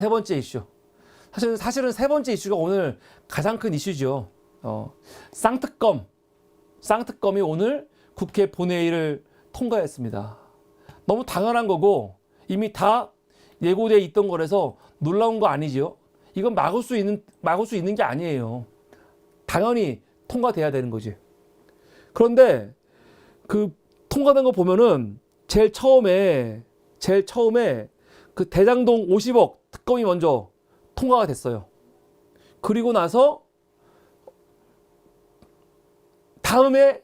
세 번째 이슈. 사실은 세 번째 이슈가 오늘 가장 큰 이슈죠. 쌍특검이 오늘 국회 본회의를 통과했습니다. 너무 당연한 거고 이미 다 예고돼 있던 거라서 놀라운 거 아니죠. 이건 막을 수 있는 게 아니에요. 당연히 통과돼야 되는 거지. 그런데 그 통과된 거 보면은 제일 처음에 그 대장동 50억 특검이 먼저 통과가 됐어요. 그리고 나서 다음에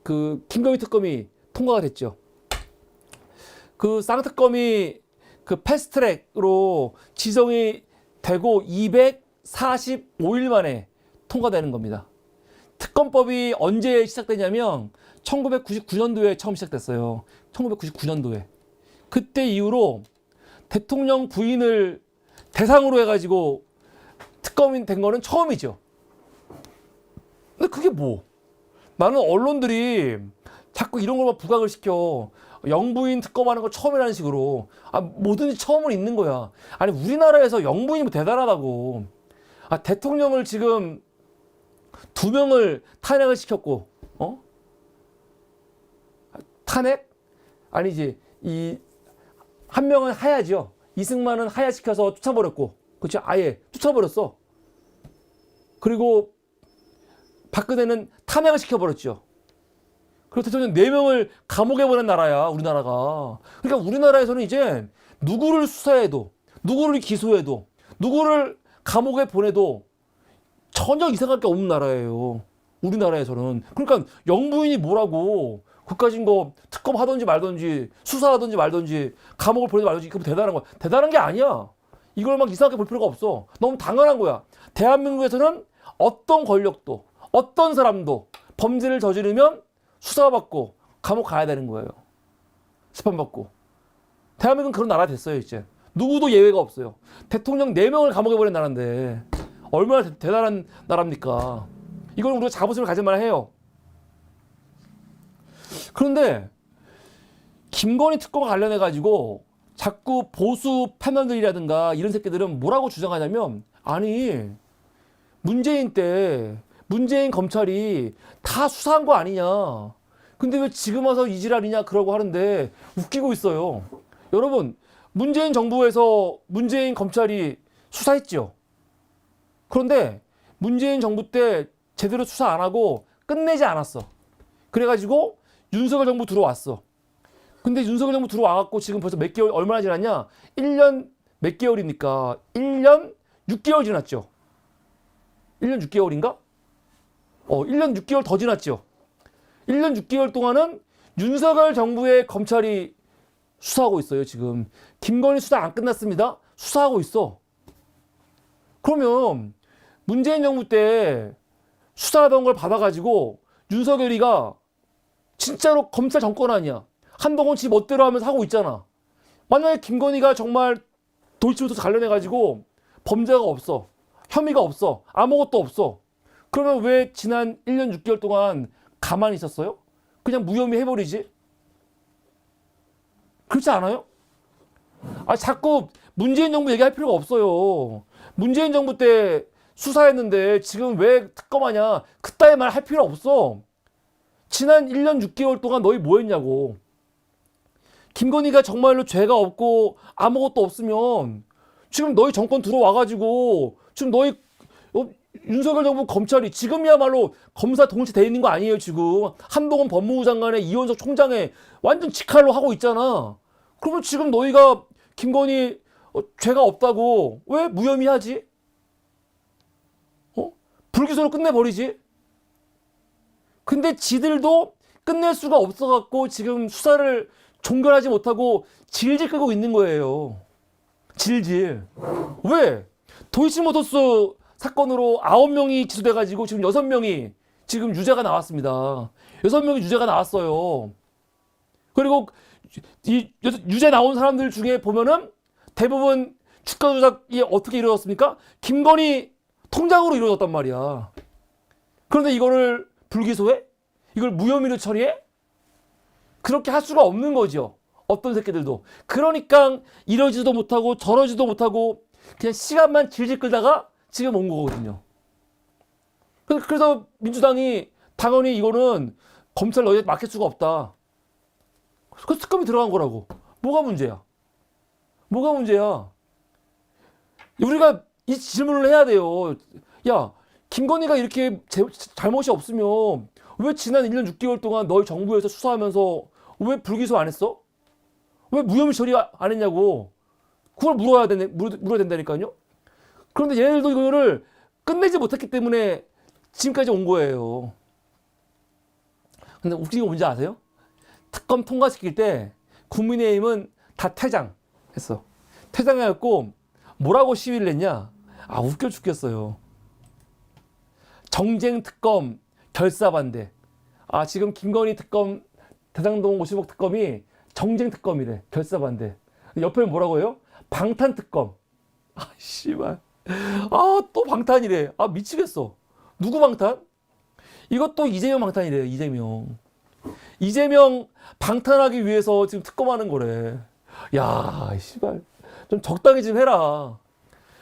그 김건희 특검이 통과가 됐죠. 그 쌍특검이 그 패스트트랙으로 지정이 되고 245일 만에 통과되는 겁니다. 특검법이 언제 시작되냐면 1999년도에 처음 시작됐어요. 1999년도에. 그때 이후로 대통령 부인을 대상으로 해가지고 특검이 된 거는 처음이죠. 근데 그게 뭐? 나는 언론들이 자꾸 이런 걸만 부각을 시켜. 영부인 특검하는 거 처음이라는 식으로. 뭐든지 처음은 있는 거야. 아니, 우리나라에서 영부인이 뭐 대단하다고. 대통령을 지금 2명을 탄핵을 시켰고, 탄핵? 아니지. 한 명은 하야죠. 이승만은 하야시켜서 쫓아버렸고, 그렇죠? 아예 쫓아버렸어. 그리고 박근혜는 탄핵을 시켜버렸죠. 그리고 대통령 4명을 감옥에 보낸 나라야, 우리나라가. 그러니까 우리나라에서는 이제 누구를 수사해도, 누구를 기소해도, 누구를 감옥에 보내도 전혀 이상할 게 없는 나라예요. 우리나라에서는. 그러니까 영부인이 뭐라고, 그까진 거 특검 하든지 말든지, 수사하든지 말든지, 감옥을 보내든지 말든지, 그거 대단한 거야. 대단한 게 아니야. 이걸 막 이상하게 볼 필요가 없어. 너무 당연한 거야. 대한민국에서는 어떤 권력도, 어떤 사람도 범죄를 저지르면 수사받고 감옥 가야 되는 거예요. 재판받고. 대한민국은 그런 나라 됐어요, 이제. 누구도 예외가 없어요. 대통령 4명을 감옥에 보낸 나라인데 얼마나 대단한 나라입니까? 이걸 우리가 자부심을 가질 만해요. 그런데 김건희 특검과 관련해가지고 자꾸 보수 패널들이라든가 이런 새끼들은 뭐라고 주장하냐면, 아니, 문재인 때 문재인 검찰이 다 수사한 거 아니냐. 근데 왜 지금 와서 이지랄이냐 그러고 하는데 웃기고 있어요. 여러분, 문재인 정부에서 문재인 검찰이 수사했죠. 그런데 문재인 정부 때 제대로 수사 안 하고 끝내지 않았어. 그래가지고 윤석열 정부 들어왔어. 근데 윤석열 정부 들어와갖고 지금 벌써 몇 개월, 얼마나 지났냐? 1년 몇 개월이니까 1년 6개월 지났죠. 1년 6개월인가? 1년 6개월 더 지났죠. 1년 6개월 동안은 윤석열 정부의 검찰이 수사하고 있어요, 지금. 김건희 수사 안 끝났습니다. 수사하고 있어. 그러면 문재인 정부 때 수사하던 걸 받아가지고 윤석열이가 진짜로 검찰 정권 아니야. 한동훈 지 멋대로 하면서 하고 있잖아. 만약에 김건희가 정말 도이치모터스 관련해가지고 범죄가 없어. 혐의가 없어. 아무것도 없어. 그러면 왜 지난 1년 6개월 동안 가만히 있었어요? 그냥 무혐의 해버리지? 그렇지 않아요? 자꾸 문재인 정부 얘기할 필요가 없어요. 문재인 정부 때 수사했는데 지금 왜 특검하냐? 그따위 말 할 필요 없어. 지난 1년 6개월 동안 너희 뭐 했냐고. 김건희가 정말로 죄가 없고 아무것도 없으면 지금 너희 정권 들어와가지고 지금 너희 윤석열 정부 검찰이 지금이야말로 검사 동시에 돼 있는 거 아니에요, 지금. 한동훈 법무부 장관에 이원석 총장에 완전 직할로 하고 있잖아. 그러면 지금 너희가 김건희 죄가 없다고 왜 무혐의 하지? 불기소로 끝내버리지? 근데 지들도 끝낼 수가 없어갖고 지금 수사를 종결하지 못하고 질질 끌고 있는 거예요. 질질. 왜? 도이치모터스 사건으로 9명이 기소돼가지고 지금 6명이 지금 유죄가 나왔습니다. 6명이 유죄가 나왔어요. 그리고 이 유죄 나온 사람들 중에 보면은 대부분 주가 조작이 어떻게 이루어졌습니까? 김건희 통장으로 이루어졌단 말이야. 그런데 이거를 불기소해? 이걸 무혐의로 처리해? 그렇게 할 수가 없는 거죠. 어떤 새끼들도. 그러니까 이러지도 못하고 저러지도 못하고 그냥 시간만 질질 끌다가 지금 온 거거든요. 그래서 민주당이 당연히 이거는 검찰 너희한테 맡길 수가 없다. 그 특검이 들어간 거라고. 뭐가 문제야? 뭐가 문제야? 우리가 이 질문을 해야 돼요. 야, 김건희가 이렇게 잘못이 없으면 왜 지난 1년 6개월 동안 너희 정부에서 수사하면서 왜 불기소 안 했어? 왜 무혐의 처리 안 했냐고. 그걸 물어야 된다니까요. 그런데 얘네들도 이거를 끝내지 못했기 때문에 지금까지 온 거예요. 근데 웃긴 거 뭔지 아세요? 특검 통과시킬 때 국민의힘은 다 퇴장했어. 퇴장해갖고 뭐라고 시위를 했냐? 아, 웃겨 죽겠어요. 정쟁 특검 결사 반대. 아, 지금 김건희 특검, 대장동 50억 특검이 정쟁 특검이래. 결사 반대. 옆에 뭐라고 해요? 방탄 특검. 아, 씨발. 아, 또 방탄이래. 아, 미치겠어. 누구 방탄? 이것도 이재명 방탄이래. 이재명. 이재명 방탄하기 위해서 지금 특검하는 거래. 야, 씨발. 좀 적당히 좀 해라.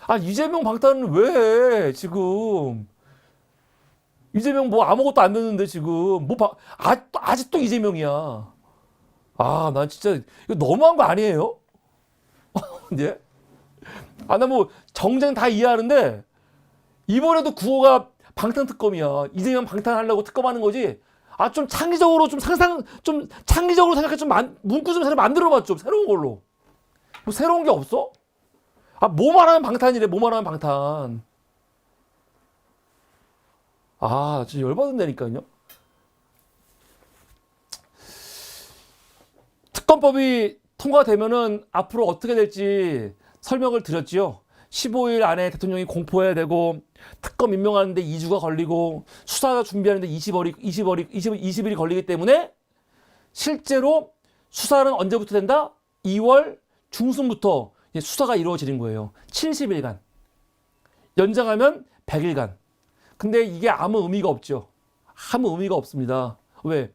아, 이재명 방탄은 왜 해, 지금? 이재명 뭐 아무것도 안 됐는데 지금 아직도 이재명이야. 아, 난 진짜 이거 너무한 거 아니에요? 예? 아, 나 뭐 정쟁 다 이해하는데 이번에도 구호가 방탄 특검이야. 이재명 방탄하려고 특검하는 거지. 아, 좀 창의적으로 좀 창의적으로 생각해 문구 좀 새로 만들어봐 좀 새로운 걸로. 뭐 새로운 게 없어? 아, 뭐만 하면 방탄이래. 뭐만 하면 방탄. 아, 진짜 열받은다니까요. 특검법이 통과되면은 앞으로 어떻게 될지 설명을 드렸지요. 15일 안에 대통령이 공포해야 되고 특검 임명하는데 2주가 걸리고 수사 준비하는데 20일이 걸리기 때문에 실제로 수사는 언제부터 된다? 2월 중순부터 수사가 이루어지는 거예요. 70일간. 연장하면 100일간. 근데 이게 아무 의미가 없죠. 아무 의미가 없습니다. 왜?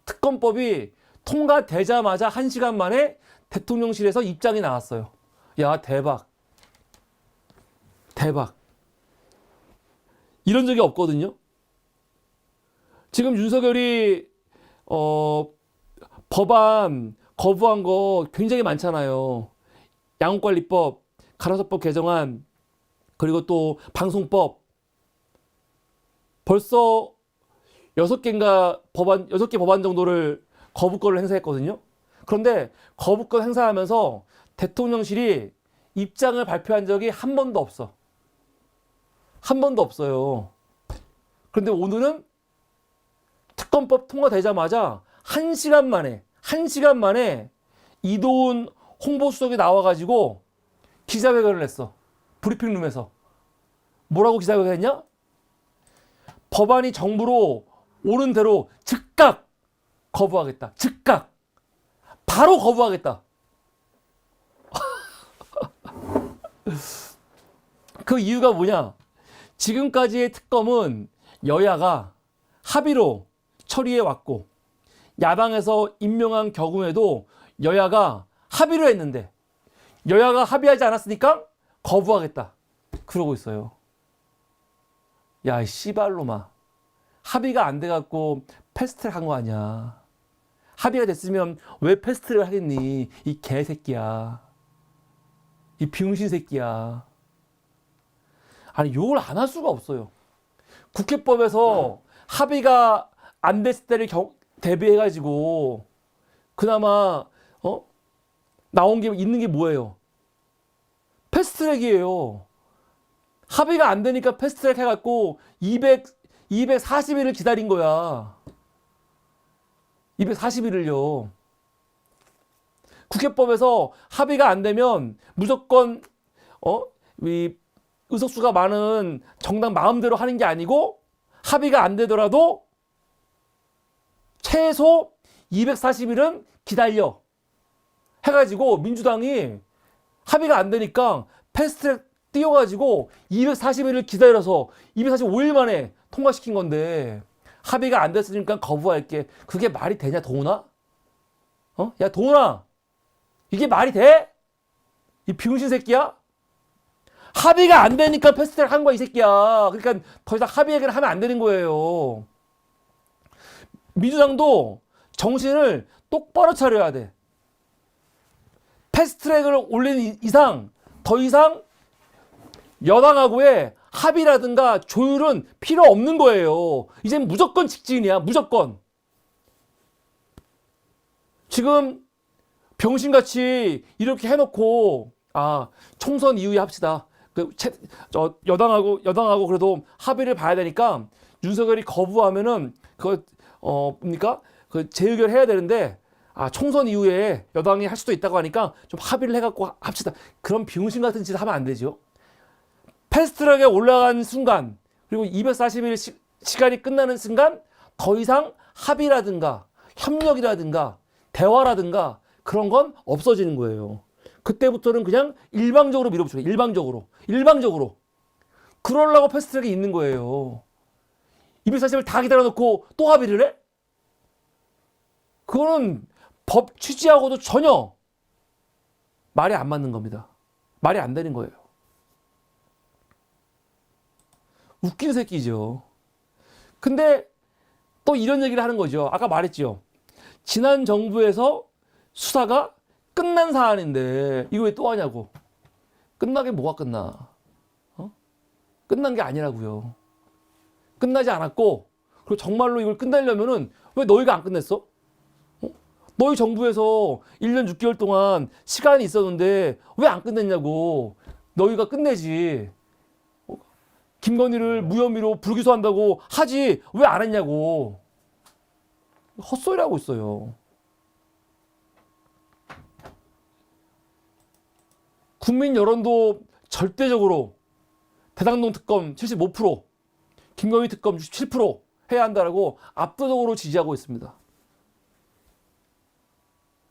특검법이 통과되자마자 1시간 만에 대통령실에서 입장이 나왔어요. 야, 대박. 대박. 이런 적이 없거든요. 지금 윤석열이 법안 거부한 거 굉장히 많잖아요. 양육관리법, 가로사법 개정안, 그리고 또 방송법. 벌써 6개 법안 정도를 거부권을 행사했거든요. 그런데 거부권 행사하면서 대통령실이 입장을 발표한 적이 한 번도 없어. 한 번도 없어요. 그런데 오늘은 특검법 통과되자마자 1시간 만에 이도훈 홍보수석이 나와가지고 기자회견을 했어. 브리핑룸에서. 뭐라고 기자회견을 했냐? 법안이 정부로 오는 대로 즉각 거부하겠다. 즉각. 바로 거부하겠다. 그 이유가 뭐냐? 지금까지의 특검은 여야가 합의로 처리해 왔고 야당에서 임명한 경우에도 여야가 합의를 했는데 여야가 합의하지 않았으니까 거부하겠다. 그러고 있어요. 야, 이 씨발로마. 합의가 안 돼갖고 패스트트랙 한 거 아니야. 합의가 됐으면 왜 패스트트랙을 하겠니? 이 개새끼야. 이 병신 새끼야. 아니, 욕을 안 할 수가 없어요. 국회법에서 합의가 안 됐을 때를 대비해가지고 그나마 나온 게 있는 게 뭐예요? 패스트트랙이에요. 합의가 안 되니까 패스트트랙 해갖고 240일을 기다린 거야. 240일을요. 국회법에서 합의가 안 되면 무조건 이 의석수가 많은 정당 마음대로 하는 게 아니고 합의가 안 되더라도 최소 240일은 기다려 해가지고 민주당이 합의가 안 되니까 패스트트랙 띄워가지고 240일을 기다려서 245일 만에 통과시킨 건데 합의가 안 됐으니까 거부할게. 그게 말이 되냐, 도훈아? 야, 도훈아, 이게 말이 돼? 이 병신 새끼야? 합의가 안 되니까 패스트트랙 한 거야, 이 새끼야. 그러니까 더 이상 합의 얘기를 하면 안 되는 거예요. 민주당도 정신을 똑바로 차려야 돼. 패스트트랙을 올리는 이상 더 이상 여당하고의 합의라든가 조율은 필요 없는 거예요. 이젠 무조건 직진이야, 무조건. 지금 병신같이 이렇게 해놓고 총선 이후에 합시다. 여당하고 그래도 합의를 봐야 되니까 윤석열이 거부하면은 뭡니까? 재의결 해야 되는데 총선 이후에 여당이 할 수도 있다고 하니까 좀 합의를 해갖고 합시다. 그런 병신 같은 짓 하면 안 되죠. 패스트트랙에 올라간 순간 그리고 240일 시간이 끝나는 순간 더 이상 합의라든가 협력이라든가 대화라든가 그런 건 없어지는 거예요. 그때부터는 그냥 일방적으로 밀어붙여요. 일방적으로. 그러려고 패스트트랙이 있는 거예요. 240일 다 기다려놓고 또 합의를 해? 그거는 법 취지하고도 전혀 말이 안 맞는 겁니다. 말이 안 되는 거예요. 웃긴 새끼죠. 근데 또 이런 얘기를 하는 거죠. 아까 말했죠. 지난 정부에서 수사가 끝난 사안인데 이거 왜 또 하냐고. 끝나게 뭐가 끝나? 끝난 게 아니라고요. 끝나지 않았고 그리고 정말로 이걸 끝내려면은 왜 너희가 안 끝냈어? 너희 정부에서 1년 6개월 동안 시간이 있었는데 왜 안 끝냈냐고. 너희가 끝내지. 김건희를 무혐의로 불기소한다고 하지 왜 안 했냐고. 헛소리를 하고 있어요. 국민 여론도 절대적으로 대장동 특검 75%, 김건희 특검 67% 해야 한다라고 압도적으로 지지하고 있습니다.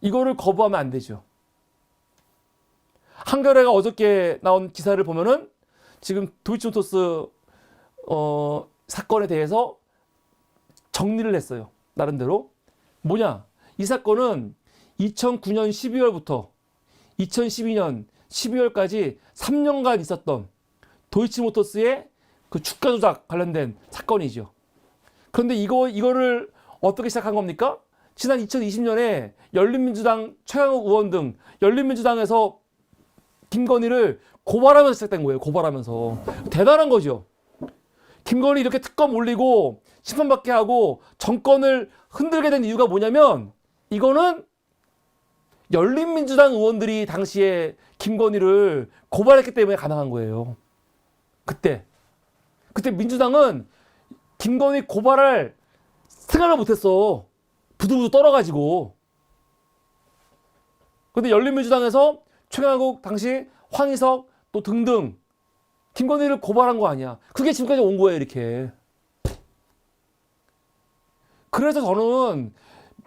이거를 거부하면 안 되죠. 한겨레가 어저께 나온 기사를 보면은 지금 도이치모터스 사건에 대해서 정리를 했어요. 나름대로. 뭐냐? 이 사건은 2009년 12월부터 2012년 12월까지 3년간 있었던 도이치모터스의 그 주가 조작 관련된 사건이죠. 그런데 이거를 어떻게 시작한 겁니까? 지난 2020년에 열린민주당 최강욱 의원 등 열린민주당에서 김건희를 고발하면서 시작된 거예요. 고발하면서. 대단한 거죠. 김건희 이렇게 특검 올리고 심판받게 하고 정권을 흔들게 된 이유가 뭐냐면 이거는 열린민주당 의원들이 당시에 김건희를 고발했기 때문에 가능한 거예요. 그때 민주당은 김건희 고발할 생각을 못했어. 부두부두 떨어가지고. 근데 열린민주당에서 최강욱 당시 황희석 또 등등 김건희를 고발한 거 아니야. 그게 지금까지 온 거예요, 이렇게. 그래서 저는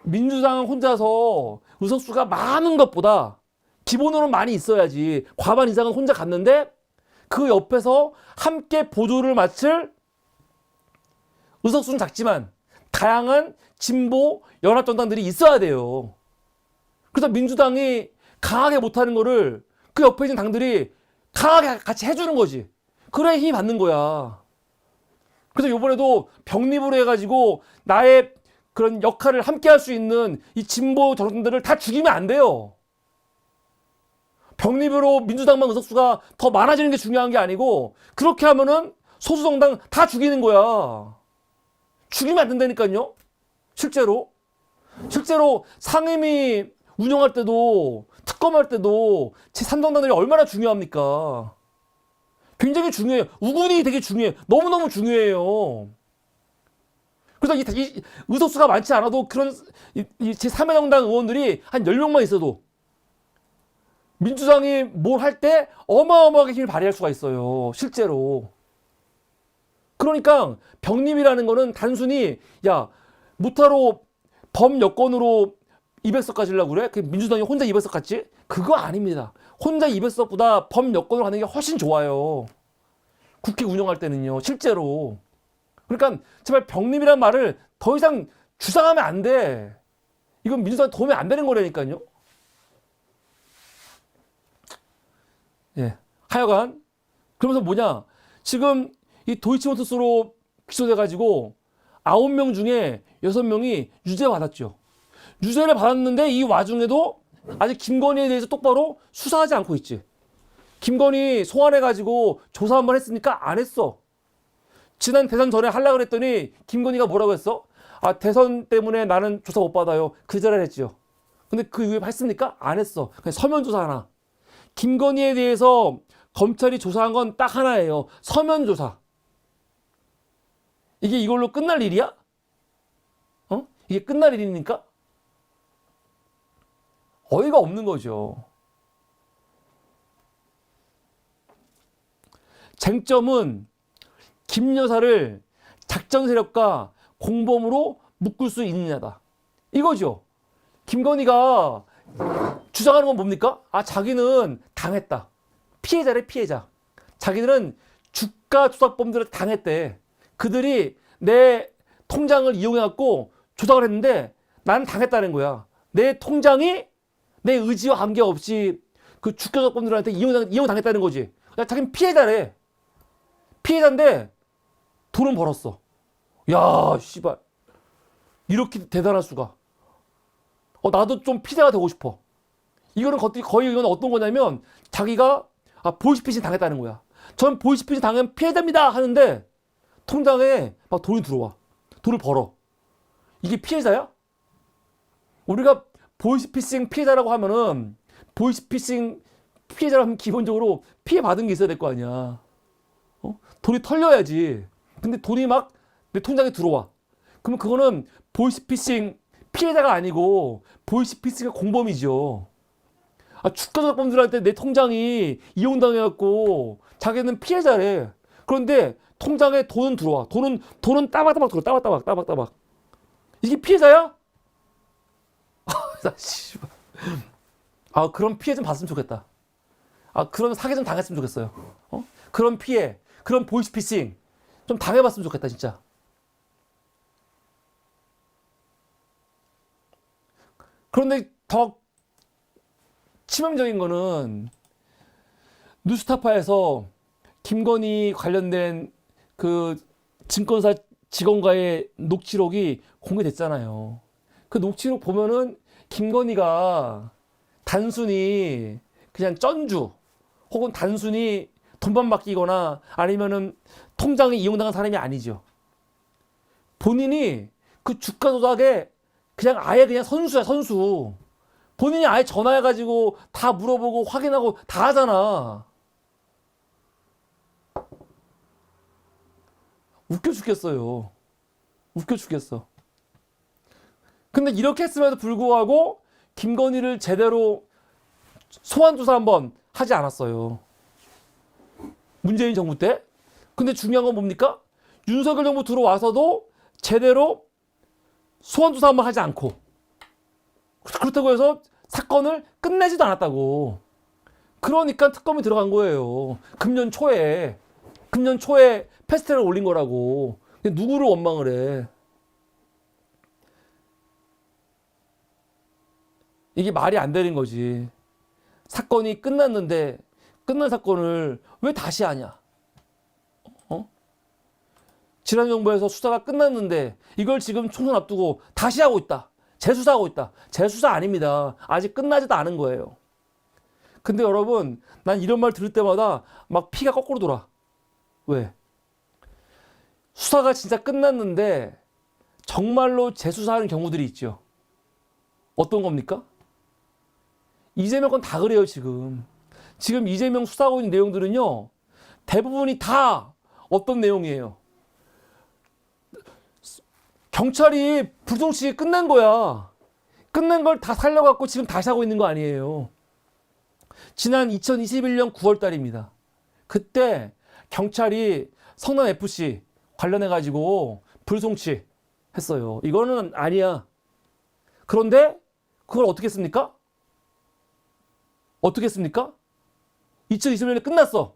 민주당 혼자서 의석수가 많은 것보다 기본으로는 많이 있어야지. 과반 이상은 혼자 갔는데 그 옆에서 함께 보조를 맡을 의석수는 작지만 다양한 진보 연합정당들이 있어야 돼요. 그래서 민주당이 강하게 못하는 거를 그 옆에 있는 당들이 강하게 같이 해주는 거지. 그래야 힘이 받는 거야. 그래서 이번에도 병립으로 해가지고 나의 그런 역할을 함께 할 수 있는 이 진보 정당들을 다 죽이면 안 돼요. 병립으로 민주당만 의석수가 더 많아지는 게 중요한 게 아니고 그렇게 하면은 소수 정당 다 죽이는 거야. 죽이면 안 된다니까요. 실제로 상임위 운영할 때도 특검할 때도 제3정당들이 얼마나 중요합니까? 굉장히 중요해요. 우군이 되게 중요해요. 너무너무 중요해요. 그래서 이 의석수가 많지 않아도 그런 제3의 정당 의원들이 한 10명만 있어도 민주당이 뭘 할 때 어마어마하게 힘을 발휘할 수가 있어요. 실제로. 그러니까 병립이라는 거는 단순히 무타로 범여권으로 200석 가지려고 그래? 민주당이 혼자 200석 갔지? 그거 아닙니다. 혼자 200석보다 범여권으로 가는 게 훨씬 좋아요. 국회 운영할 때는요. 실제로. 그러니까 제발 병립이란 말을 더 이상 주장하면 안 돼. 이건 민주당에 도움이 안 되는 거라니까요. 예. 하여간 그러면서 뭐냐? 지금 이 도이치모터스로 기소돼가지고 9명 중에 6명이 유죄 받았죠. 유죄를 받았는데 이 와중에도 아직 김건희에 대해서 똑바로 수사하지 않고 있지. 김건희 소환해가지고 조사 한번 했으니까 안 했어. 지난 대선 전에 하려고 그랬더니 김건희가 뭐라고 했어? 아, 대선 때문에 나는 조사 못 받아요. 그 자리를 했지요. 근데 그 이후에 했습니까? 안 했어. 그냥 서면 조사 하나. 김건희에 대해서 검찰이 조사한 건 딱 하나예요. 서면 조사. 이게 이걸로 끝날 일이야? 어? 이게 끝날 일입니까? 어이가 없는 거죠. 쟁점은 김 여사를 작전 세력과 공범으로 묶을 수 있느냐다. 이거죠. 김건희가 주장하는 건 뭡니까? 아, 자기는 당했다. 피해자래, 피해자. 자기들은 주가 조작범들을 당했대. 그들이 내 통장을 이용해갖고 조작을 했는데 나는 당했다는 거야. 내 통장이 내 의지와 관계없이 그 주가 조작범들한테 이용당했다는 거지. 자기는 피해자래. 피해자인데 돈은 벌었어. 야, 씨발. 이렇게 대단할 수가. 나도 좀 피해자가 되고 싶어. 이거는 거의 이건 어떤 거냐면 자기가 보이스피싱 당했다는 거야. 전 보이스피싱 당한 피해자입니다 하는데 통장에 막 돈이 들어와. 돈을 벌어. 이게 피해자야? 우리가 보이스피싱 피해자라고 하면은 보이스피싱 피해자라고 하면 기본적으로 피해 받은 게 있어야 될 거 아니야. 돈이 털려야지. 근데 돈이 막 내 통장에 들어와. 그러면 그거는 보이스피싱 피해자가 아니고 보이스피싱의 공범이죠. 주가 조작범들한테 내 통장이 이용당해갖고 자기는 피해자래. 그런데 통장에 돈은 들어와. 돈은 따박따박 들어와. 따박따박. 이게 피해자야? 그런 피해 좀 봤으면 좋겠다. 그런 사기 좀 당했으면 좋겠어요. 그런 피해, 그런 보이스피싱 좀 당해봤으면 좋겠다, 진짜. 그런데 더 치명적인 거는 뉴스타파에서 김건희 관련된 그 증권사 직원과의 녹취록이 공개됐잖아요. 그 녹취록 보면은 김건희가 단순히 그냥 쩐주 혹은 단순히 돈만 맡기거나 아니면은 통장에 이용당한 사람이 아니죠. 본인이 그 주가 조작에 그냥 아예 그냥 선수야, 선수. 본인이 아예 전화해가지고 다 물어보고 확인하고 다 하잖아. 웃겨 죽겠어요. 웃겨 죽겠어. 근데 이렇게 했음에도 불구하고 김건희를 제대로 소환조사 한번 하지 않았어요. 문재인 정부 때. 근데 중요한 건 뭡니까? 윤석열 정부 들어와서도 제대로 소환조사 한번 하지 않고. 그렇다고 해서 사건을 끝내지도 않았다고. 그러니까 특검이 들어간 거예요. 금년 초에 패스트트랙을 올린 거라고. 근데 누구를 원망을 해? 이게 말이 안 되는 거지. 사건이 끝났는데 끝난 사건을 왜 다시 하냐? 지난 정부에서 수사가 끝났는데 이걸 지금 총선 앞두고 다시 하고 있다. 재수사하고 있다. 재수사 아닙니다. 아직 끝나지도 않은 거예요. 근데 여러분, 난 이런 말 들을 때마다 막 피가 거꾸로 돌아. 왜? 수사가 진짜 끝났는데 정말로 재수사하는 경우들이 있죠. 어떤 겁니까? 이재명 건 다 그래요, 지금. 지금 이재명 수사하고 있는 내용들은요, 대부분이 다 어떤 내용이에요? 경찰이 불송치 끝낸 거야. 끝낸 걸 다 살려갖고 지금 다시 하고 있는 거 아니에요. 지난 2021년 9월 달입니다. 그때 경찰이 성남FC 관련해가지고 불송치 했어요. 이거는 아니야. 그런데 그걸 어떻게 했습니까? 어떻게 했습니까? 2021년에 끝났어.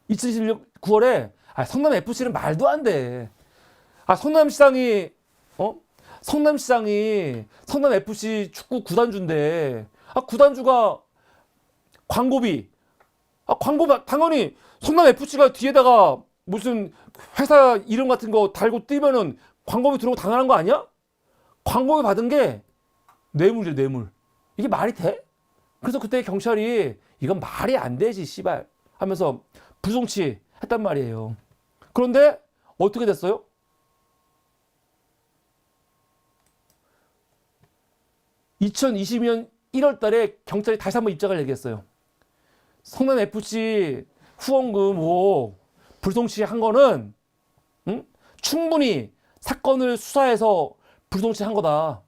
2021년 9월에 성남FC는 말도 안 돼. 성남시장이 성남FC 축구 구단주인데 구단주가 광고비 당연히 성남 FC가 뒤에다가 무슨 회사 이름 같은 거 달고 뜨면은 광고비 들어오고 당연한 거 아니야? 광고비 받은 게 뇌물이래, 뇌물. 이게 말이 돼? 그래서 그때 경찰이 이건 말이 안 되지, 씨발 하면서 불송치 했단 말이에요. 그런데 어떻게 됐어요? 2022년 1월 달에 경찰이 다시 한번 입장을 얘기했어요. 성남 FC 후원금 5억 불송치 한 거는 충분히 사건을 수사해서 불송치 한 거다.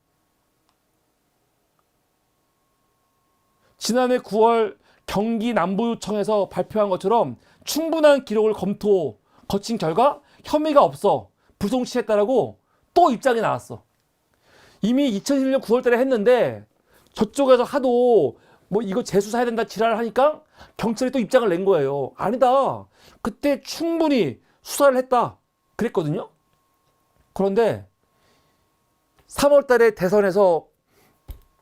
지난해 9월 경기 남부청에서 발표한 것처럼 충분한 기록을 거친 결과 혐의가 없어 불송치했다라고 또 입장이 나왔어. 이미 2011년 9월 달에 했는데 저쪽에서 하도 뭐 이거 재수사해야 된다 지랄을 하니까 경찰이 또 입장을 낸 거예요. 아니다. 그때 충분히 수사를 했다. 그랬거든요. 그런데 3월 달에 대선에서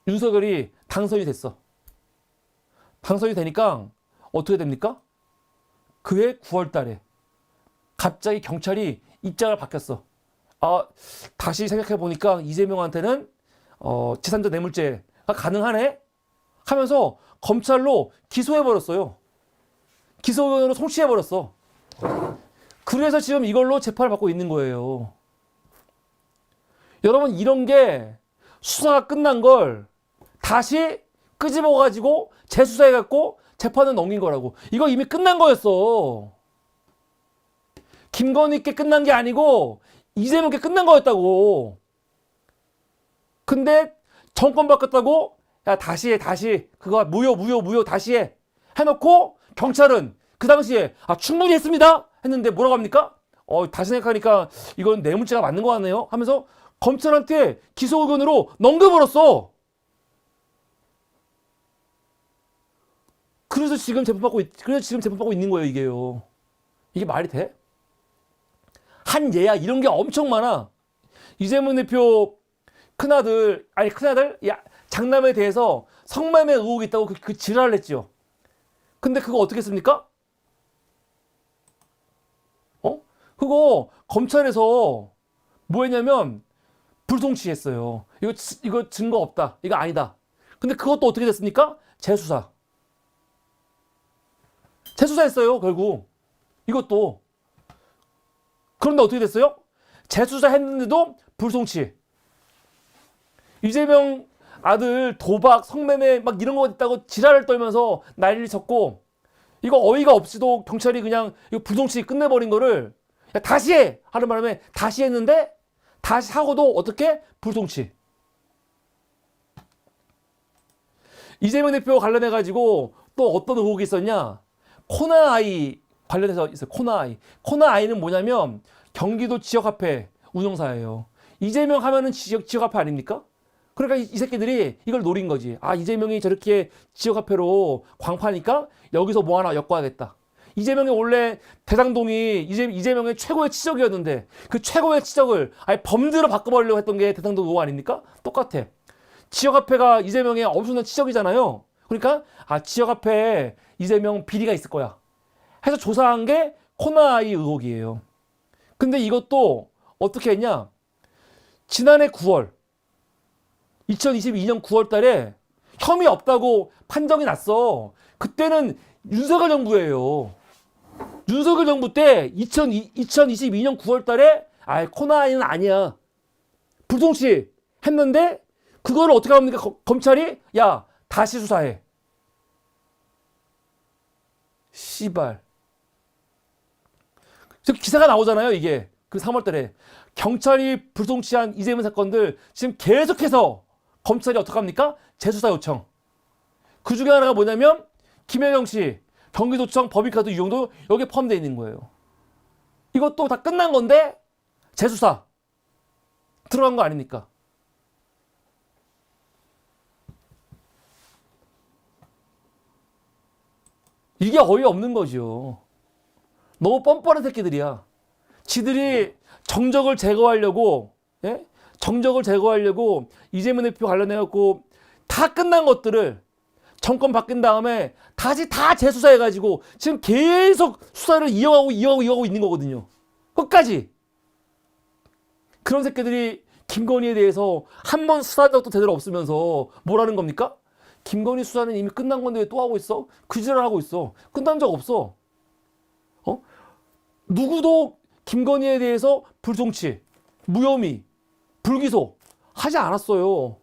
윤석열이 당선이 됐어. 당선이 되니까 어떻게 됩니까? 그해 9월 달에 갑자기 경찰이 입장을 바뀌었어. 다시 생각해 보니까 이재명한테는 지산자 뇌물죄가 가능하네 하면서 검찰로 기소해 버렸어요. 기소 의원으로 송치해 버렸어. 그래서 지금 이걸로 재판을 받고 있는 거예요. 여러분, 이런 게 수사가 끝난 걸 다시 끄집어 가지고 재수사해 갖고 재판을 넘긴 거라고. 이거 이미 끝난 거였어. 김건희께 끝난 게 아니고 이재명께 끝난 거였다고. 근데 정권 바꿨다고 야 다시 해. 그거 무효 다시 해. 해놓고 경찰은 그 당시에 충분히 했습니다 했는데 뭐라고 합니까? 다시 생각하니까 이건 뇌물죄가 맞는 거 같네요 하면서 검찰한테 기소 의견으로 넘겨버렸어. 그래서 지금 재판받고 있는 거예요, 이게요. 이게 말이 돼? 한 예야 이런 게 엄청 많아. 이재명 대표 큰아들, 장남에 대해서 성매매 의혹이 있다고 그 지랄을 했지요. 근데 그거 어떻게 했습니까? 그거 검찰에서 뭐 했냐면 불송치했어요. 이거 증거 없다. 이거 아니다. 근데 그것도 어떻게 됐습니까? 재수사했어요, 결국. 이것도. 그런데 어떻게 됐어요? 재수사했는데도 불송치. 이재명 아들 도박, 성매매 막 이런 거 있다고 지랄을 떨면서 난리를 쳤고, 이거 어이가 없이도 경찰이 그냥 이거 불송치 끝내버린 거를 야, 다시 해! 하는 바람에 다시 했는데 다시 하고도 어떻게? 불송치. 이재명 대표 관련해가지고 또 어떤 의혹이 있었냐? 코나아이 관련해서 있어요. 코나아이는 뭐냐면 경기도 지역화폐 운영사예요. 이재명 하면은 지역화폐 아닙니까? 그러니까 이 새끼들이 이걸 노린 거지. 이재명이 저렇게 지역화폐로 광파니까 여기서 뭐 하나 엮어야겠다. 이재명이 원래 대장동이 이재명의 최고의 치적이었는데 그 최고의 치적을 아예 범죄로 바꿔버리려고 했던 게 대장동 의혹 아닙니까? 똑같아. 지역화폐가 이재명의 엄청난 치적이잖아요. 그러니까 지역화폐에 이재명 비리가 있을 거야 해서 조사한 게 코나아이 의혹이에요. 근데 이것도 어떻게 했냐? 지난해 9월 2022년 9월 달에 혐의 없다고 판정이 났어. 그때는 윤석열 정부예요. 윤석열 정부 때 2022년 9월 달에 코나아이는 아니야. 불송치 했는데 그거를 어떻게 합니까? 검찰이 야 다시 수사해. 씨발. 기사가 나오잖아요, 이게. 그 3월 달에. 경찰이 불송치한 이재명 사건들 지금 계속해서 검찰이 어떡합니까? 재수사 요청. 그 중에 하나가 뭐냐면 김혜경 씨 경기도청 법인카드 유용도 여기에 포함되어 있는 거예요. 이것도 다 끝난 건데 재수사 들어간 거 아닙니까? 이게 어이없는 거죠. 너무 뻔뻔한 새끼들이야. 지들이 정적을 제거하려고 이재명 대표 관련해갖고 다 끝난 것들을 정권 바뀐 다음에 다시 다 재수사해가지고 지금 계속 수사를 이어가고 있는 거거든요. 끝까지. 그런 새끼들이 김건희에 대해서 한 번 수사한 적도 제대로 없으면서 뭐라는 겁니까? 김건희 수사는 이미 끝난 건데 왜 또 하고 있어? 그 지랄 하고 있어. 끝난 적 없어. 누구도 김건희에 대해서 불송치, 무혐의, 불기소 하지 않았어요.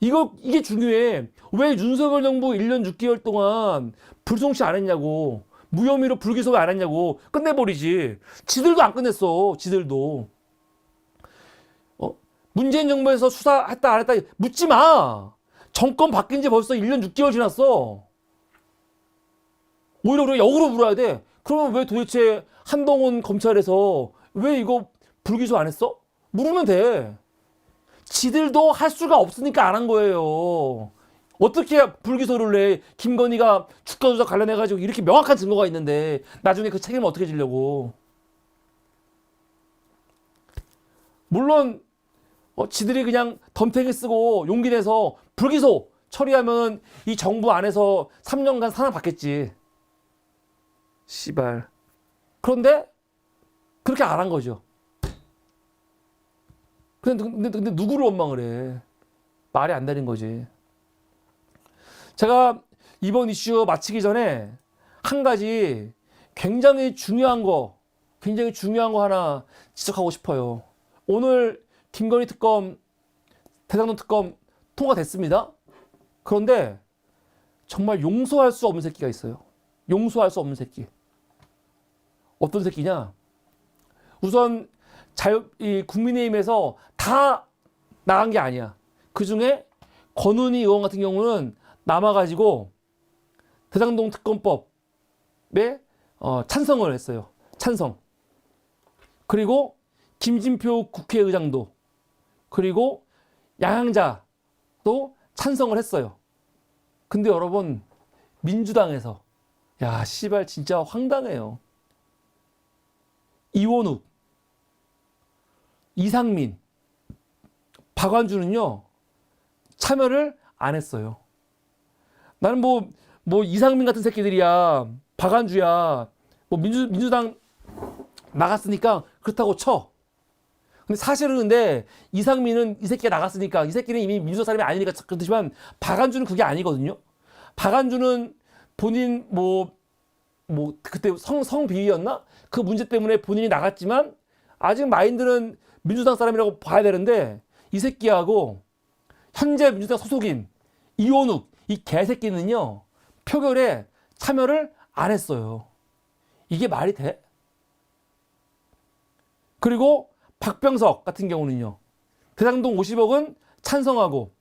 이게 중요해. 왜 윤석열 정부 1년 6개월 동안 불송치 안 했냐고. 무혐의로 불기소 안 했냐고. 끝내버리지. 지들도 안 끝냈어. 지들도. 문재인 정부에서 수사했다 안 했다 묻지 마. 정권 바뀐 지 벌써 1년 6개월 지났어. 오히려 우리가 역으로 물어야 돼. 그러면 왜 도대체 한동훈 검찰에서 왜 이거 불기소 안 했어? 물으면 돼. 지들도 할 수가 없으니까 안 한 거예요. 어떻게 불기소를 해? 김건희가 주가 조작 관련해가지고 이렇게 명확한 증거가 있는데 나중에 그 책임을 어떻게 지려고. 물론 지들이 그냥 덤탱이 쓰고 용기 내서 불기소 처리하면 이 정부 안에서 3년간 산업 받겠지. 씨발. 그런데 그렇게 안 한 거죠. 근데 누구를 원망을 해? 말이 안 되는 거지. 제가 이번 이슈 마치기 전에 한 가지 굉장히 중요한 거 하나 지적하고 싶어요. 오늘 김건희 특검, 대장동 특검 통과됐습니다. 그런데 정말 용서할 수 없는 새끼가 있어요. 용서할 수 없는 새끼. 어떤 새끼냐? 우선 이 국민의힘에서 다 나간 게 아니야. 그 중에 권은희 의원 같은 경우는 남아가지고 대장동 특검법에 찬성을 했어요. 찬성. 그리고 김진표 국회의장도, 그리고 양양자도 찬성을 했어요. 근데 여러분, 민주당에서, 야, 씨발, 진짜 황당해요. 이원욱, 이상민, 박완주는요, 참여를 안 했어요. 나는 뭐 이상민 같은 새끼들이야, 박완주야, 뭐 민주당 나갔으니까 그렇다고 쳐. 근데 사실은 근데 이상민은 이 새끼가 나갔으니까 이 새끼는 이미 민주당 사람이 아니니까 그렇지만 박완주는 그게 아니거든요. 박완주는 본인 그때 성 비위였나? 그 문제 때문에 본인이 나갔지만 아직 마인드는 민주당 사람이라고 봐야 되는데 이 새끼하고 현재 민주당 소속인 이원욱 이 개새끼는요 표결에 참여를 안 했어요. 이게 말이 돼? 그리고 박병석 같은 경우는요. 대장동 50억은 찬성하고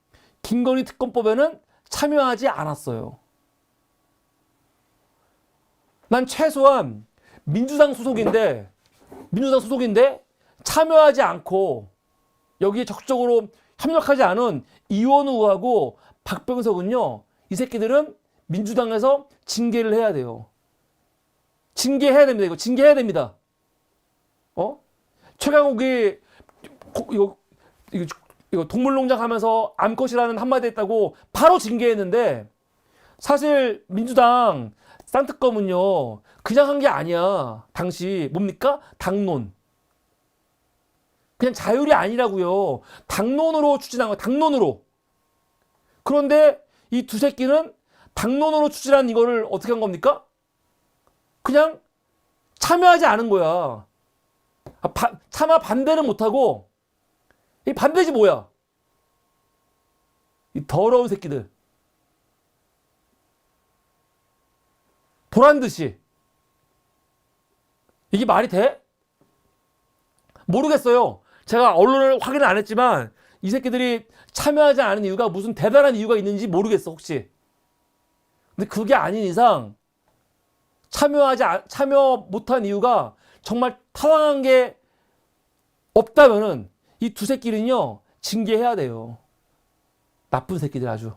김건희 특검법에는 참여하지 않았어요. 난 최소한 민주당 소속인데 참여하지 않고 여기에 적극적으로 협력하지 않은 이원우하고 박병석은요. 이 새끼들은 민주당에서 징계를 해야 돼요. 징계해야 됩니다. 이거 징계해야 됩니다. 최강욱이 이거 동물농장 하면서 암컷이라는 한마디 했다고 바로 징계했는데 사실 민주당 쌍특검은요 그냥 한 게 아니야. 당시 뭡니까? 당론. 그냥 자율이 아니라고요. 당론으로 추진한 거야. 당론으로. 그런데 이 두 새끼는 당론으로 추진한 이거를 어떻게 한 겁니까? 그냥 참여하지 않은 거야. 차마 반대는 못하고 이 반대지 뭐야. 이 더러운 새끼들. 보란듯이. 이게 말이 돼? 모르겠어요. 제가 언론을 확인을 안 했지만 이 새끼들이 참여하지 않은 이유가 무슨 대단한 이유가 있는지 모르겠어 혹시. 근데 그게 아닌 이상 참여 못한 이유가 정말 타당한 게 없다면은 이 두 새끼는요 징계해야 돼요. 나쁜 새끼들 아주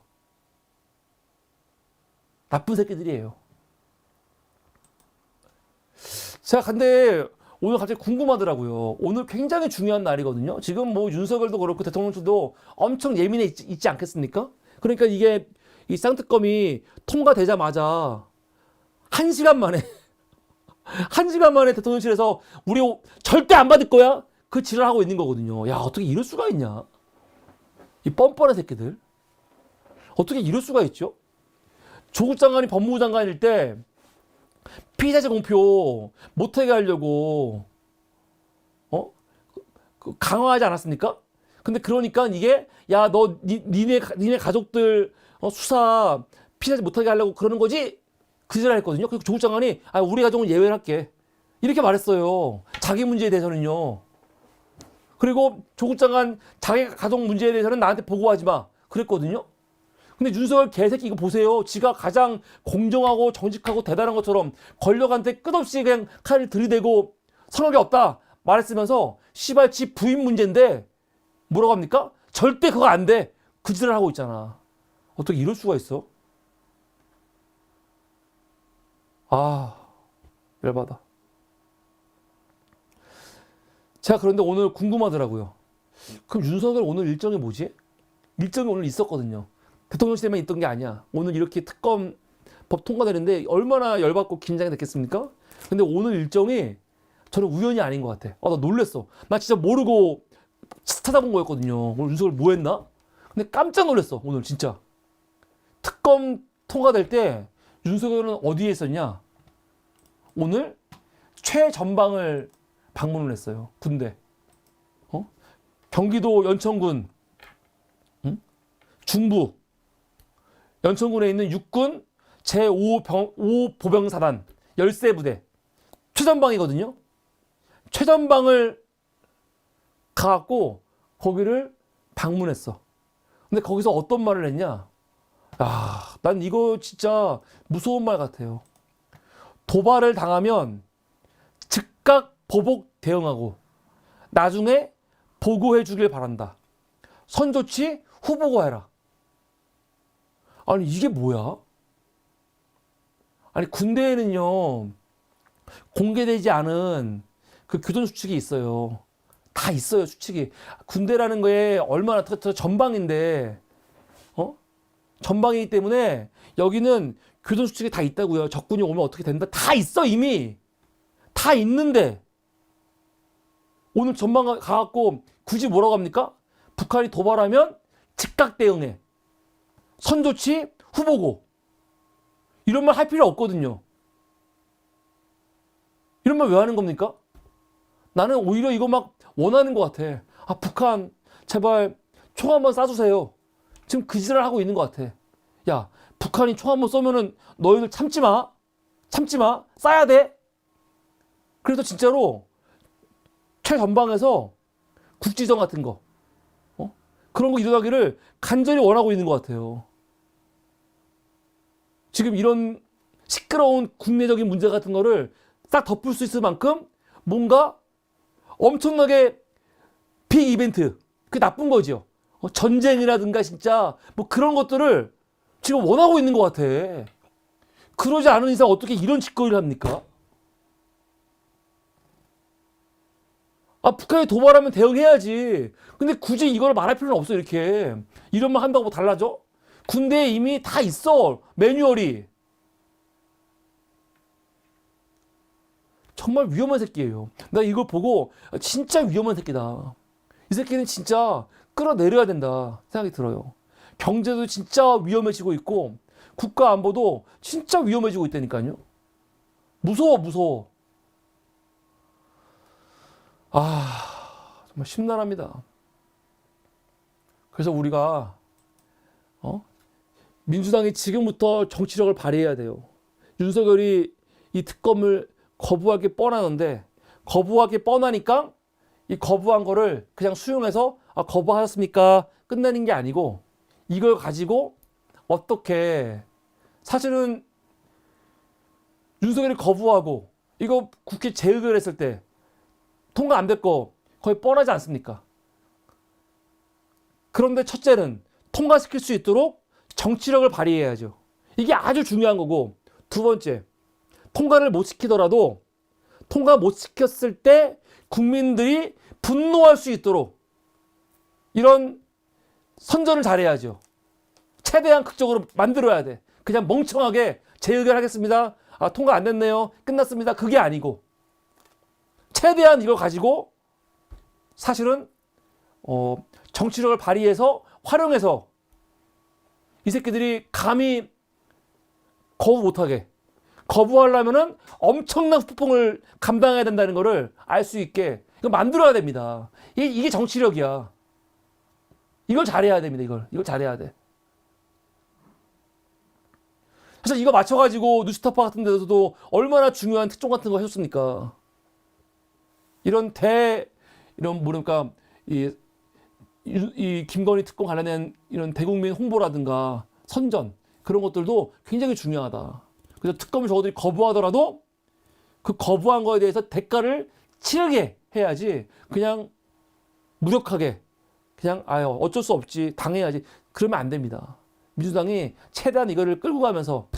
나쁜 새끼들이에요. 제가 근데 오늘 갑자기 궁금하더라고요. 오늘 굉장히 중요한 날이거든요. 지금 뭐 윤석열도 그렇고 대통령 측도 엄청 예민해 있지 않겠습니까? 그러니까 이게 이 쌍특검이 통과되자마자 1시간 만에 1시간 만에 대통령실에서 우리 절대 안 받을 거야? 그 지랄하고 있는 거거든요. 야, 어떻게 이럴 수가 있냐? 이 뻔뻔한 새끼들. 어떻게 이럴 수가 있죠? 조국 장관이 법무부 장관일 때 피의자재 공표 못하게 하려고 강화하지 않았습니까? 근데 그러니까 이게 야, 너 니네 가족들 수사 피의자재 못하게 하려고 그러는 거지? 그 지랄 했거든요. 그리고 조국 장관이 우리 가족은 예외를 할게. 이렇게 말했어요. 자기 문제에 대해서는요. 그리고 조국 장관 자기 가족 문제에 대해서는 나한테 보고하지 마. 그랬거든요. 근데 윤석열 개새끼 이거 보세요. 지가 가장 공정하고 정직하고 대단한 것처럼 권력한테 끝없이 그냥 칼을 들이대고 선악이 없다 말했으면서 씨발 지 부인 문제인데 뭐라고 합니까? 절대 그거 안 돼. 그 짓을 하고 있잖아. 어떻게 이럴 수가 있어? 아, 열받아. 제가 그런데 오늘 궁금하더라고요. 그럼 윤석열 오늘 일정이 뭐지? 일정이 오늘 있었거든요. 대통령실에만 있던 게 아니야. 오늘 이렇게 특검 법 통과되는데 얼마나 열받고 긴장이 됐겠습니까? 근데 오늘 일정이 저는 우연이 아닌 것 같아. 나 놀랬어. 나 진짜 모르고 찾아본 거였거든요. 오늘 윤석열 뭐 했나? 근데 깜짝 놀랐어. 오늘 진짜. 특검 통과될 때 윤석열은 어디에 있었냐? 오늘 최전방을 방문을 했어요. 군대. 경기도 연천군, 중부, 연천군에 있는 육군 제5 보병사단 13부대. 최전방이거든요. 최전방을 가갖고 거기를 방문했어. 근데 거기서 어떤 말을 했냐? 난 이거 진짜 무서운 말 같아요. 도발을 당하면 즉각 보복 대응하고 나중에 보고해 주길 바란다. 선조치 후보고해라. 아니 이게 뭐야? 아니 군대에는요 공개되지 않은 그 교전 수칙이 있어요. 다 있어요 수칙이. 군대라는 거에 얼마나 더 전방인데 전방이기 때문에 여기는 교전 수칙이 다 있다고요. 적군이 오면 어떻게 된다. 다 있어 이미. 다 있는데 오늘 전방 가갖고 굳이 뭐라고 합니까? 북한이 도발하면 즉각 대응해. 선조치 후보고. 이런 말 할 필요 없거든요. 이런 말 왜 하는 겁니까? 나는 오히려 이거 막 원하는 것 같아. 북한 제발 총 한번 쏴주세요. 지금 그 짓을 하고 있는 것 같아. 야, 북한이 총 한번 쏘면은 너희들 참지 마. 참지 마. 쏴야 돼. 그래서 진짜로 최전방에서 국지정 같은 거 그런 거 일어나기를 간절히 원하고 있는 것 같아요. 지금 이런 시끄러운 국내적인 문제 같은 거를 싹 덮을 수 있을 만큼 뭔가 엄청나게 빅 이벤트, 그게 나쁜 거죠. 전쟁이라든가 진짜 뭐 그런 것들을 지금 원하고 있는 것 같아. 그러지 않은 이상 어떻게 이런 짓거리를 합니까? 북한이 도발하면 대응해야지. 근데 굳이 이걸 말할 필요는 없어, 이렇게. 이런 말 한다고 뭐 달라져? 군대에 이미 다 있어, 매뉴얼이. 정말 위험한 새끼예요. 나 이걸 보고 진짜 위험한 새끼다. 이 새끼는 진짜 끌어내려야 된다 생각이 들어요. 경제도 진짜 위험해지고 있고 국가 안보도 진짜 위험해지고 있다니까요. 무서워, 무서워. 정말 심란합니다. 그래서 우리가 민주당이 지금부터 정치력을 발휘해야 돼요. 윤석열이 이 특검을 거부할 게 뻔하는데 거부하기 뻔하니까 이 거부한 거를 그냥 수용해서 거부하셨습니까? 끝내는 게 아니고 이걸 가지고 어떻게 사실은 윤석열이 거부하고 이거 국회 재의결했을 때 통과 안 될 거 거의 뻔하지 않습니까? 그런데 첫째는 통과시킬 수 있도록 정치력을 발휘해야죠. 이게 아주 중요한 거고, 두 번째, 통과를 못 시키더라도 통과 못 시켰을 때 국민들이 분노할 수 있도록 이런 선전을 잘해야죠. 최대한 극적으로 만들어야 돼. 그냥 멍청하게 재의결하겠습니다. 통과 안 됐네요. 끝났습니다. 그게 아니고 최대한 이걸 가지고 사실은 정치력을 발휘해서 활용해서 이 새끼들이 감히 거부 못하게, 거부하려면은 엄청난 후폭풍을 감당해야 된다는 것을 알 수 있게 이거 만들어야 됩니다. 이게 정치력이야. 이걸 잘해야 됩니다. 이걸 잘해야 돼. 사실 이거 맞춰가지고 뉴스타파 같은 데서도 얼마나 중요한 특종 같은 거 해줬습니까? 이런 뭐랄까 이 김건희 특검 관련된 이런 대국민 홍보라든가 선전 그런 것들도 굉장히 중요하다. 그래서 특검을 저들이 거부하더라도 그 거부한 거에 대해서 대가를 치르게 해야지 그냥 무력하게 그냥 어쩔 수 없지 당해야지 그러면 안 됩니다. 민주당이 최대한 이거를 끌고 가면서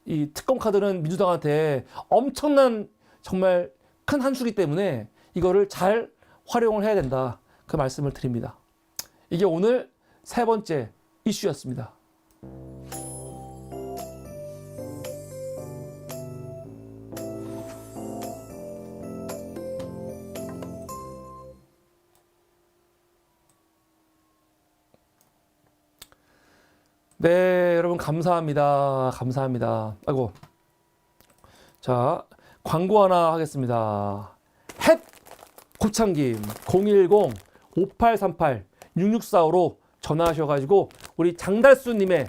이 특검 카드는 민주당한테 엄청난 정말 큰 한 수기 때문에 이거를 잘 활용을 해야 된다. 그 말씀을 드립니다. 이게 오늘 세 번째 이슈였습니다. 네, 여러분 감사합니다. 감사합니다. 아이고. 자, 광고 하나 하겠습니다. 햇 고창김 010-5838-6645로 전화하셔가지고 우리 장달수님의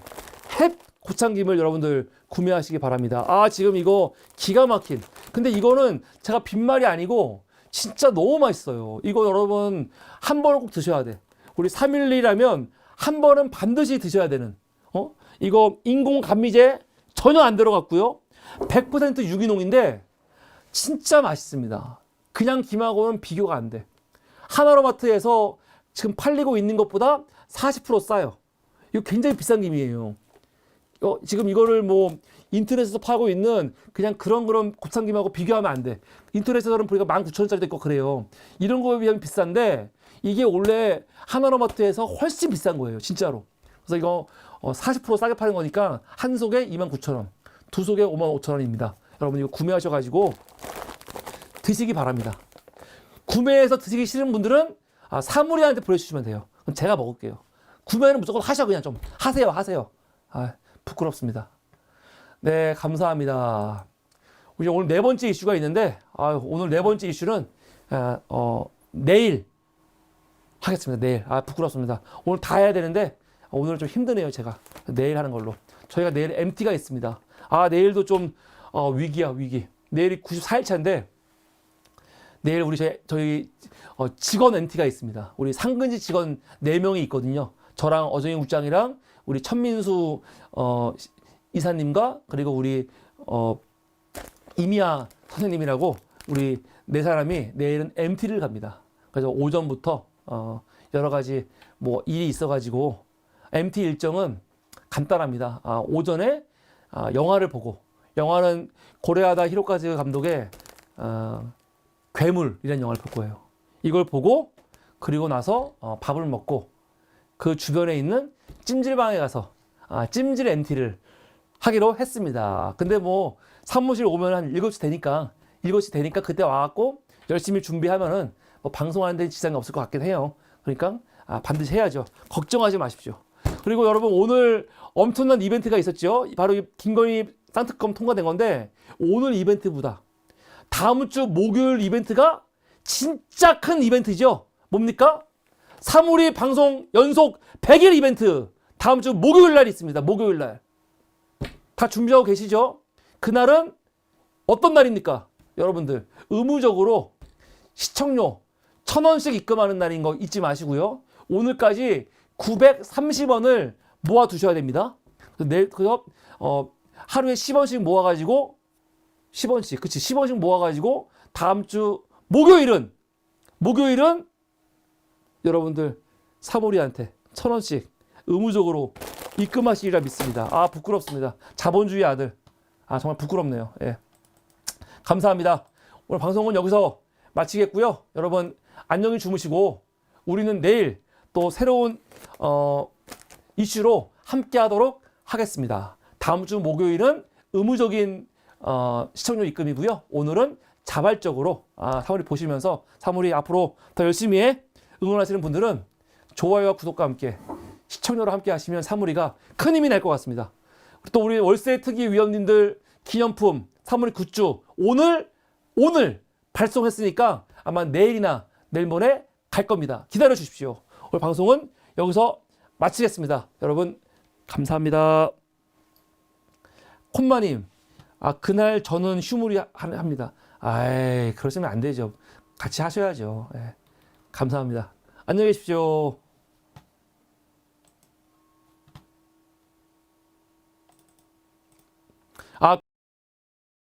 햇 고창김을 여러분들 구매하시기 바랍니다. 지금 이거 기가 막힌. 근데 이거는 제가 빈말이 아니고 진짜 너무 맛있어요. 이거 여러분 한 번은 꼭 드셔야 돼. 우리 312라면 한 번은 반드시 드셔야 되는. 이거 인공 감미제 전혀 안 들어갔고요. 100% 유기농인데 진짜 맛있습니다. 그냥 김하고는 비교가 안 돼. 하나로마트에서 지금 팔리고 있는 것보다 40% 싸요. 이거 굉장히 비싼 김이에요. 지금 이거를 뭐 인터넷에서 팔고 있는 그냥 그런 곱창김하고 비교하면 안 돼. 인터넷에서는 보니까 19,000원짜리도 있고 그래요. 이런 거에 비하면 비싼데 이게 원래 하나로마트에서 훨씬 비싼 거예요. 진짜로. 그래서 이거 40% 싸게 파는 거니까 한 속에 29,000원, 두 속에 55,000원입니다. 여러분 이거 구매하셔가지고 드시기 바랍니다. 구매해서 드시기 싫은 분들은 사무리한테 보내주시면 돼요. 그럼 제가 먹을게요. 구매는 무조건 하셔. 그냥 좀 하세요. 부끄럽습니다. 네, 감사합니다. 우리 오늘 네 번째 이슈가 있는데 오늘 네 번째 이슈는 내일 하겠습니다. 내일. 부끄럽습니다. 오늘 다 해야 되는데 오늘 좀 힘드네요. 제가 내일 하는 걸로. 저희가 내일 MT가 있습니다. 내일도 좀 위기야 위기. 내일이 94일차인데 내일 우리 저희 직원 MT가 있습니다. 우리 상근지 직원 4명이 있거든요. 저랑 어정희 국장이랑 우리 천민수 이사님과 그리고 우리 이미아 선생님이라고 우리 4사람이 내일은 MT를 갑니다. 그래서 오전부터 여러 가지 뭐 일이 있어가지고 MT 일정은 간단합니다. 오전에 영화를 보고, 영화는 고레하다 히로카즈 감독의 괴물이라는 영화를 볼 거예요. 이걸 보고 그리고 나서 밥을 먹고 그 주변에 있는 찜질방에 가서 찜질 MT를 하기로 했습니다. 근데 뭐 사무실 오면 한 7시 되니까 그때 와갖고 열심히 준비하면은 뭐 방송하는 데 지장이 없을 것 같긴 해요. 그러니까 반드시 해야죠. 걱정하지 마십시오. 그리고 여러분 오늘 엄청난 이벤트가 있었죠. 바로 이 김건희 쌍특검 통과된 건데 오늘 이벤트보다 다음 주 목요일 이벤트가 진짜 큰 이벤트죠. 뭡니까? 사무리 방송 연속 100일 이벤트 다음 주 목요일 날 있습니다. 목요일 날. 다 준비하고 계시죠? 그날은 어떤 날입니까? 여러분들 의무적으로 시청료 1,000원씩 입금하는 날인 거 잊지 마시고요. 오늘까지 930원을 모아 두셔야 됩니다. 그래서 하루에 10원씩 모아가지고 10원씩 모아가지고 다음 주 목요일은 여러분들 사모리한테 1,000원씩 의무적으로 입금하시리라 믿습니다. 부끄럽습니다. 자본주의 아들. 정말 부끄럽네요. 예. 감사합니다. 오늘 방송은 여기서 마치겠고요. 여러분 안녕히 주무시고 우리는 내일 또 새로운 이슈로 함께 하도록 하겠습니다. 다음 주 목요일은 의무적인 시청료 입금이고요. 오늘은 자발적으로 사물이 보시면서 사물이 앞으로 더 열심히 해 응원하시는 분들은 좋아요와 구독과 함께 시청료로 함께 하시면 사물이가 큰 힘이 날 것 같습니다. 또 우리 월세 특위 위원님들 기념품 사물이 굿즈 오늘 발송했으니까 아마 내일이나 내일 모레 갈 겁니다. 기다려 주십시오. 오늘 방송은 여기서 마치겠습니다. 여러분 감사합니다. 콤마님, 그날 저는 휴무리 합니다. 그러시면 안 되죠. 같이 하셔야죠. 감사합니다. 안녕히 계십시오.